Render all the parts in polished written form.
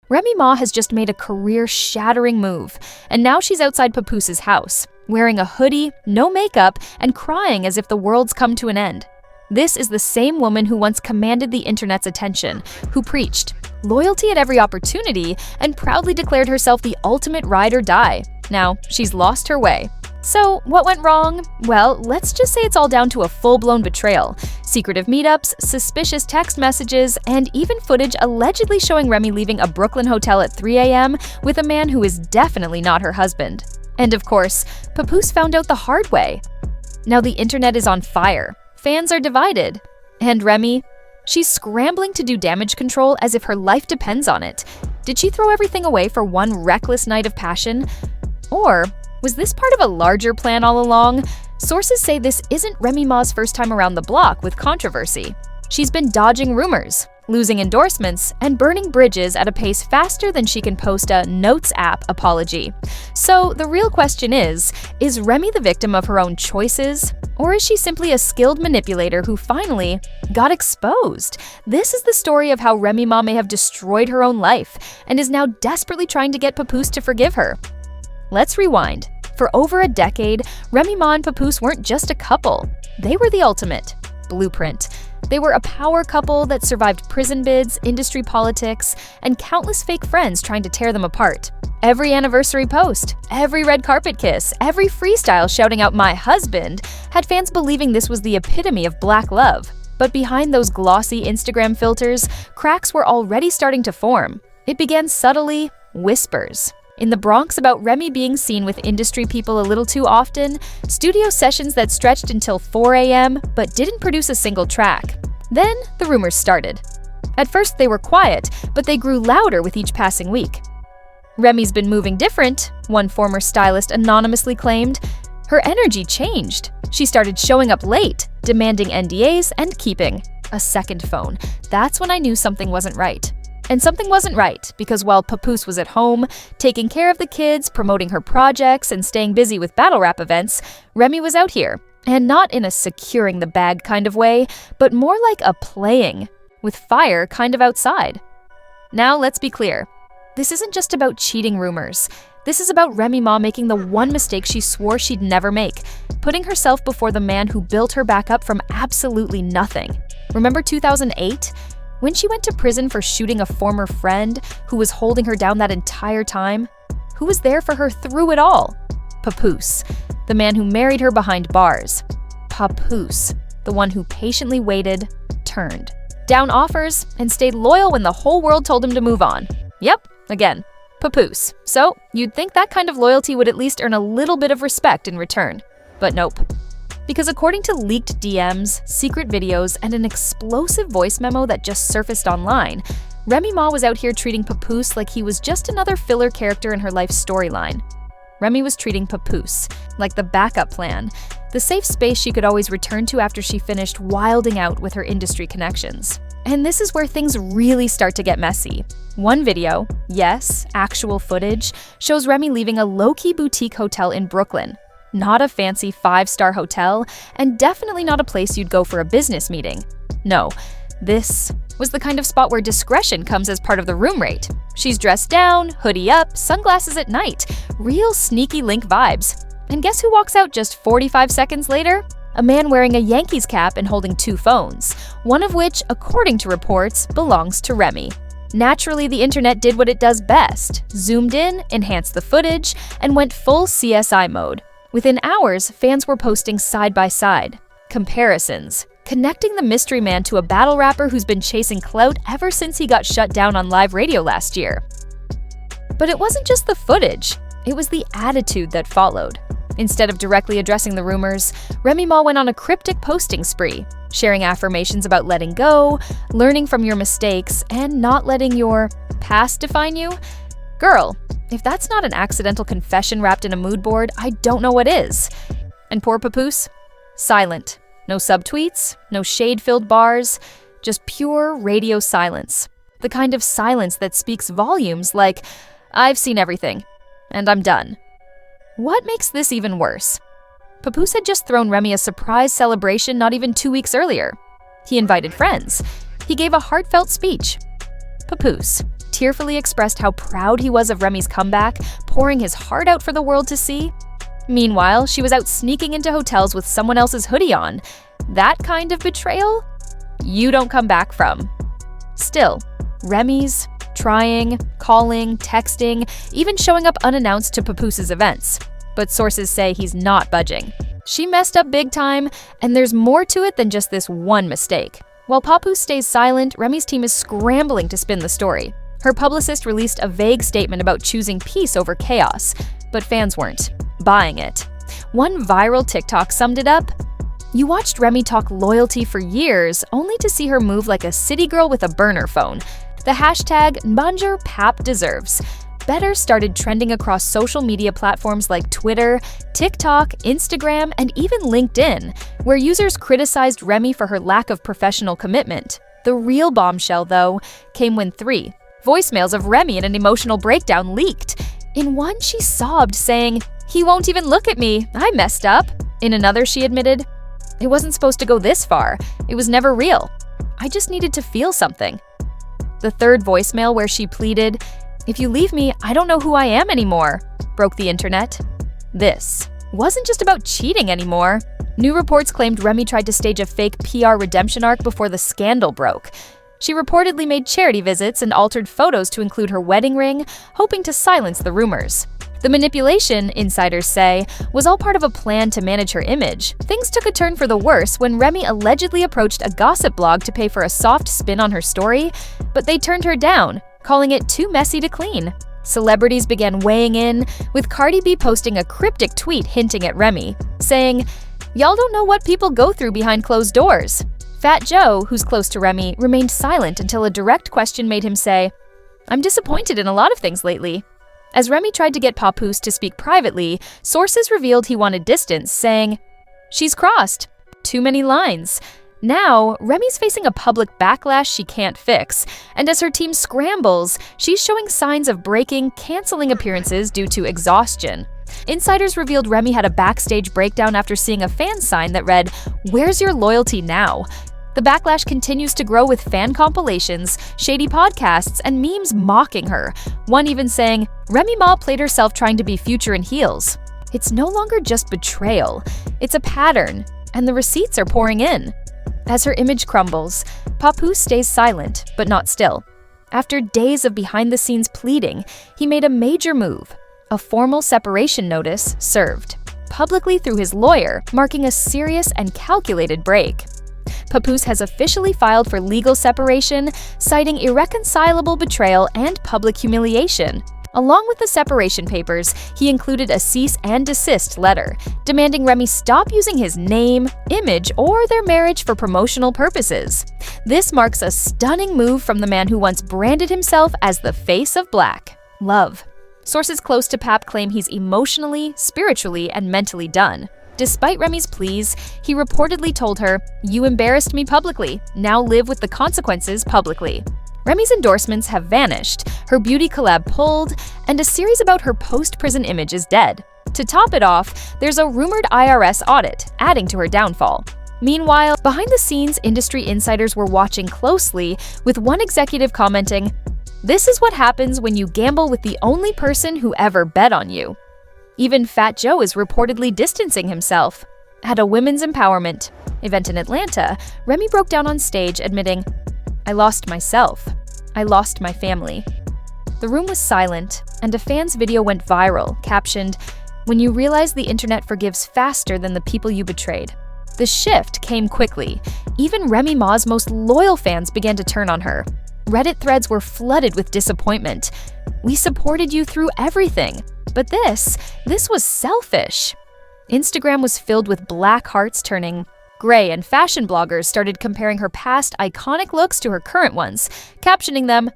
Remy Ma has just made a career-shattering move, and now she's outside Papoose's house, wearing a hoodie, no makeup, and crying as if the world's come to an end. This is the same woman who once commanded the internet's attention, who preached loyalty at every opportunity, and proudly declared herself the ultimate ride or die. Now, she's lost her way. So, what went wrong? Well, let's just say it's all down to a full-blown betrayal. Secretive meetups, suspicious text messages, and even footage allegedly showing Remy leaving a Brooklyn hotel at 3 a.m. with a man who is definitely not her husband. And of course, Papoose found out the hard way. Now the internet is on fire. Fans are divided. And Remy? She's scrambling to do damage control as if her life depends on it. Did she throw everything away for one reckless night of passion? Or was this part of a larger plan all along? Sources say this isn't Remy Ma's first time around the block with controversy. She's been dodging rumors, losing endorsements, and burning bridges at a pace faster than she can post a Notes app apology. So the real question is Remy the victim of her own choices? Or is she simply a skilled manipulator who finally got exposed? This is the story of how Remy Ma may have destroyed her own life and is now desperately trying to get Papoose to forgive her. Let's rewind. For over a decade, Remy Ma and Papoose weren't just a couple. They were the ultimate blueprint. They were a power couple that survived prison bids, industry politics, and countless fake friends trying to tear them apart. Every anniversary post, every red carpet kiss, every freestyle shouting out "my husband" had fans believing this was the epitome of black love. But behind those glossy Instagram filters, cracks were already starting to form. It began subtly, whispers. In the Bronx about Remy being seen with industry people a little too often, studio sessions that stretched until 4 a.m. but didn't produce a single track. Then the rumors started. At first they were quiet, but they grew louder with each passing week. Remy's been moving different, one former stylist anonymously claimed. Her energy changed. She started showing up late, demanding NDAs and keeping a second phone. That's when I knew something wasn't right. And something wasn't right because while Papoose was at home, taking care of the kids, promoting her projects, and staying busy with battle rap events, Remy was out here. And not in a securing the bag kind of way, but more like a playing, with fire kind of outside. Now let's be clear. This isn't just about cheating rumors. This is about Remy Ma making the one mistake she swore she'd never make, putting herself before the man who built her back up from absolutely nothing. Remember 2008? When she went to prison for shooting a former friend who was holding her down that entire time? Who was there for her through it all? Papoose, the man who married her behind bars. Papoose, the one who patiently waited, turned down offers, and stayed loyal when the whole world told him to move on. Yep, again, Papoose. So you'd think that kind of loyalty would at least earn a little bit of respect in return. But nope. Because according to leaked DMs, secret videos, and an explosive voice memo that just surfaced online, Remy Ma was out here treating Papoose like he was just another filler character in her life storyline. Remy was treating Papoose like the backup plan, the safe space she could always return to after she finished wilding out with her industry connections. And this is where things really start to get messy. One video, yes, actual footage, shows Remy leaving a low-key boutique hotel in Brooklyn. Not a fancy 5-star hotel, and definitely not a place you'd go for a business meeting. No, this was the kind of spot where discretion comes as part of the room rate. She's dressed down, hoodie up, sunglasses at night, real sneaky link vibes. And guess who walks out just 45 seconds later? A man wearing a Yankees cap and holding 2 phones, one of which, according to reports, belongs to Remy. Naturally, the internet did what it does best, zoomed in, enhanced the footage, and went full CSI mode. Within hours, fans were posting side-by-side comparisons, connecting the mystery man to a battle rapper who's been chasing clout ever since he got shut down on live radio last year. But it wasn't just the footage, it was the attitude that followed. Instead of directly addressing the rumors, Remy Ma went on a cryptic posting spree, sharing affirmations about letting go, learning from your mistakes, and not letting your past define you. Girl, if that's not an accidental confession wrapped in a mood board, I don't know what is. And poor Papoose? Silent. No subtweets, no shade-filled bars, just pure radio silence. The kind of silence that speaks volumes like, "I've seen everything, and I'm done." What makes this even worse? Papoose had just thrown Remy a surprise celebration not even 2 weeks earlier. He invited friends. He gave a heartfelt speech. Papoose, tearfully expressed how proud he was of Remy's comeback, pouring his heart out for the world to see. Meanwhile, she was out sneaking into hotels with someone else's hoodie on. That kind of betrayal? You don't come back from. Still, Remy's trying, calling, texting, even showing up unannounced to Papoose's events. But sources say he's not budging. She messed up big time, and there's more to it than just this one mistake. While Papoose stays silent, Remy's team is scrambling to spin the story. Her publicist released a vague statement about choosing peace over chaos, but fans weren't buying it. One viral TikTok summed it up. You watched Remy talk loyalty for years, only to see her move like a city girl with a burner phone. The hashtag #BangerPapDeserves better started trending across social media platforms like Twitter, TikTok, Instagram, and even LinkedIn, where users criticized Remy for her lack of professional commitment. The real bombshell, though, came when 3 voicemails of Remy in an emotional breakdown leaked. In one, she sobbed, saying, "He won't even look at me. I messed up." In another, she admitted, "It wasn't supposed to go this far. It was never real. I just needed to feel something." The third voicemail, where she pleaded, "If you leave me, I don't know who I am anymore," broke the internet. This wasn't just about cheating anymore. New reports claimed Remy tried to stage a fake PR redemption arc before the scandal broke. She reportedly made charity visits and altered photos to include her wedding ring, hoping to silence the rumors. The manipulation, insiders say, was all part of a plan to manage her image. Things took a turn for the worse when Remy allegedly approached a gossip blog to pay for a soft spin on her story, but they turned her down, calling it too messy to clean. Celebrities began weighing in, with Cardi B posting a cryptic tweet hinting at Remy, saying, "Y'all don't know what people go through behind closed doors." Fat Joe, who's close to Remy, remained silent until a direct question made him say, "I'm disappointed in a lot of things lately." As Remy tried to get Papoose to speak privately, sources revealed he wanted distance, saying, "She's crossed. Too many lines." Now, Remy's facing a public backlash she can't fix, and as her team scrambles, she's showing signs of breaking, canceling appearances due to exhaustion. Insiders revealed Remy had a backstage breakdown after seeing a fan sign that read, "Where's your loyalty now?" The backlash continues to grow with fan compilations, shady podcasts, and memes mocking her, one even saying, "Remy Ma played herself trying to be future in heels." It's no longer just betrayal, it's a pattern, and the receipts are pouring in. As her image crumbles, Papoose stays silent, but not still. After days of behind-the-scenes pleading, he made a major move. A formal separation notice served, publicly through his lawyer, marking a serious and calculated break. Papoose has officially filed for legal separation, citing irreconcilable betrayal and public humiliation. Along with the separation papers, he included a cease and desist letter, demanding Remy stop using his name, image, or their marriage for promotional purposes. This marks a stunning move from the man who once branded himself as the face of black love. Sources close to Pap claim he's emotionally, spiritually, and mentally done. Despite Remy's pleas, he reportedly told her, "You embarrassed me publicly. Now live with the consequences publicly." Remy's endorsements have vanished, her beauty collab pulled, and a series about her post-prison image is dead. To top it off, there's a rumored IRS audit, adding to her downfall. Meanwhile, behind the scenes, industry insiders were watching closely, with one executive commenting, "This is what happens when you gamble with the only person who ever bet on you." Even Fat Joe is reportedly distancing himself. At a women's empowerment event in Atlanta, Remy broke down on stage admitting, "I lost myself. I lost my family." The room was silent, and a fan's video went viral, captioned, "When you realize the internet forgives faster than the people you betrayed." The shift came quickly. Even Remy Ma's most loyal fans began to turn on her. Reddit threads were flooded with disappointment. "We supported you through everything. But this was selfish." Instagram was filled with black hearts turning gray, and fashion bloggers started comparing her past iconic looks to her current ones, captioning them,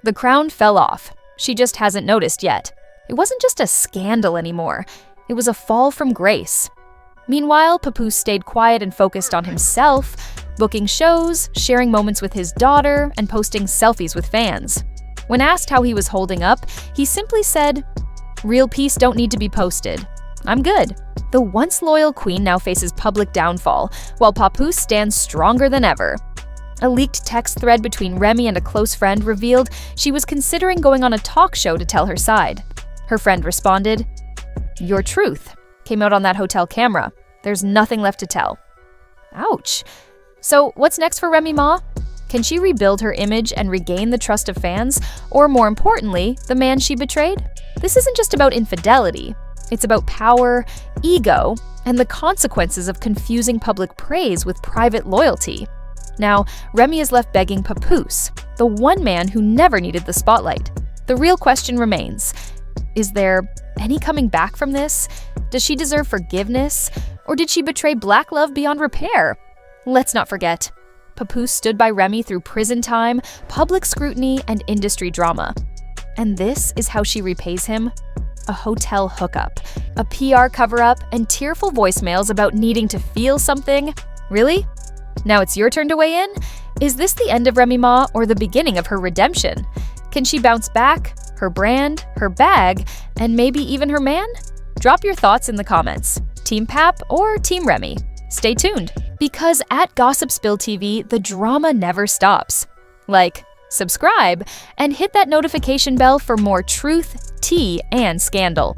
"The crown fell off. She just hasn't noticed yet." It wasn't just a scandal anymore. It was a fall from grace. Meanwhile, Papoose stayed quiet and focused on himself, booking shows, sharing moments with his daughter, and posting selfies with fans. When asked how he was holding up, he simply said, "Real peace don't need to be posted. I'm good." The once loyal queen now faces public downfall, while Papoose stands stronger than ever. A leaked text thread between Remy and a close friend revealed she was considering going on a talk show to tell her side. Her friend responded, "Your truth came out on that hotel camera. There's nothing left to tell." Ouch. So what's next for Remy Ma? Can she rebuild her image and regain the trust of fans? Or more importantly, the man she betrayed? This isn't just about infidelity. It's about power, ego, and the consequences of confusing public praise with private loyalty. Now, Remy is left begging Papoose, the one man who never needed the spotlight. The real question remains, is there any coming back from this? Does she deserve forgiveness? Or did she betray black love beyond repair? Let's not forget, Papoose stood by Remy through prison time, public scrutiny, and industry drama. And this is how she repays him: a hotel hookup, a PR cover-up, and tearful voicemails about needing to feel something. Really? Now it's your turn to weigh in. Is this the end of Remy Ma or the beginning of her redemption? Can she bounce back, her brand, her bag, and maybe even her man? Drop your thoughts in the comments. Team Pap or Team Remy? Stay tuned, because at Gossip Spill TV, the drama never stops. Like, subscribe, and hit that notification bell for more truth, tea, and scandal.